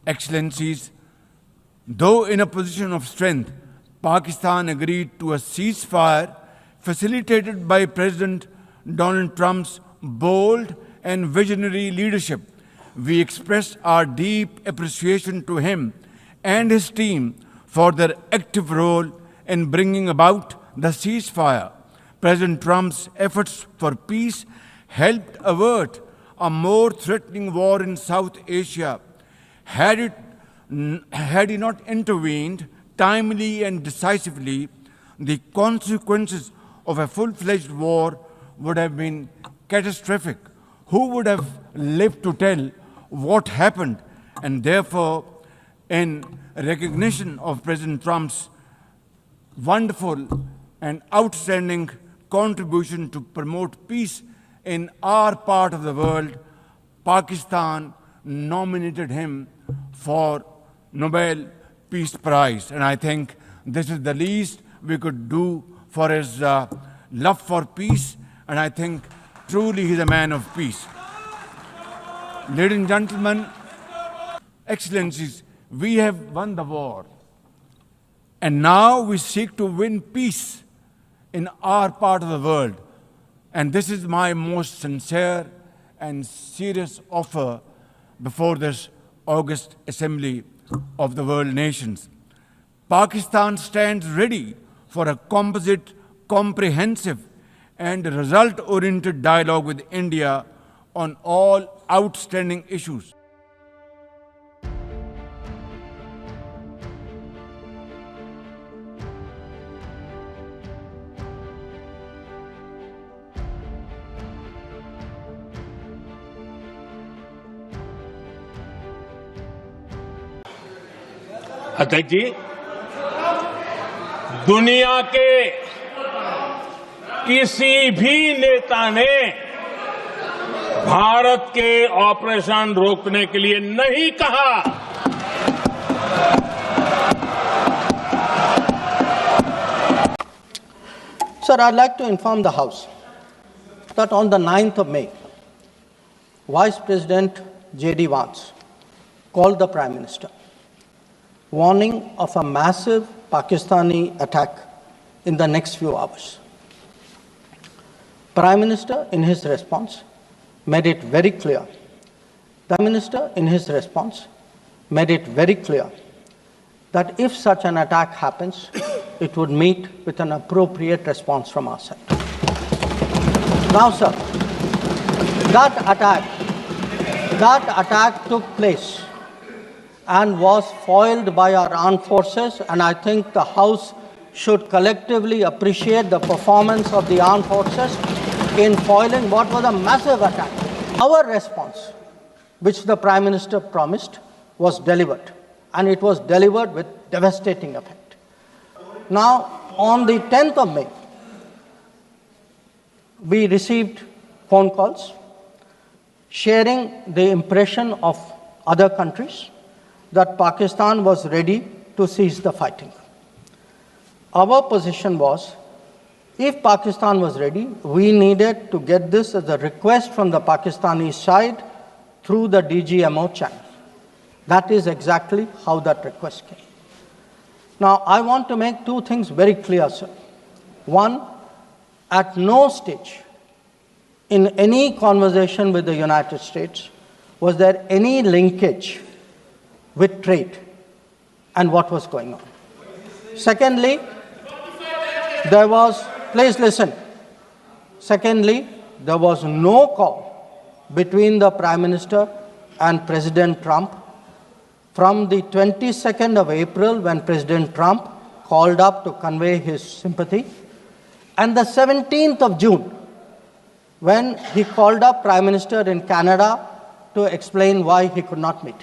Excellencies, though in a position of strength, Pakistan agreed to a ceasefire facilitated by President Donald Trump's bold and visionary leadership. We express our deep appreciation to him and his team for their active role in bringing about the ceasefire. President Trump's efforts for peace helped avert a more threatening war in South Asia. Had he not intervened timely and decisively, the consequences of a full-fledged war would have been catastrophic. Who would have lived to tell what happened? And therefore, in recognition of President Trump's wonderful and outstanding contribution to promote peace in our part of the world, Pakistan nominated him for Nobel Peace Prize. And I think this is the least we could do for his love for peace. And I think truly he's a man of peace. Ladies and gentlemen, Excellencies, we have won the war. And now we seek to win peace in our part of the world. And this is my most sincere and serious offer before this august assembly of the world nations. Pakistan stands ready for a composite, comprehensive, and result-oriented dialogue with India on all outstanding issues. अध्यक्ष जी, दुनिया के किसी भी नेता ने भारत के operation रोकने के लिए नहीं कहा। Sir, I'd like to inform the House that on the 9th of May, Vice President J.D. Vance called the Prime Minister, warning of a massive Pakistani attack in the next few hours. Prime Minister, in his response, made it very clear. Prime Minister, in his response, made it very clear that if such an attack happens, it would meet with an appropriate response from our side. Now, sir, that attack took place and was foiled by our armed forces, and I think the House should collectively appreciate the performance of the armed forces in foiling what was a massive attack. Our response, which the Prime Minister promised, was delivered, and it was delivered with devastating effect. Now, on the 10th of May, we received phone calls sharing the impression of other countries that Pakistan was ready to cease the fighting. Our position was, if Pakistan was ready, we needed to get this as a request from the Pakistani side through the DGMO channel. That is exactly how that request came. Now, I want to make two things very clear, sir. One, at no stage in any conversation with the United States was there any linkage with trade and what was going on. Secondly, there was, please listen. Secondly, there was no call between the Prime Minister and President Trump from the 22nd of April, when President Trump called up to convey his sympathy, and the 17th of June, when he called up Prime Minister in Canada to explain why he could not meet.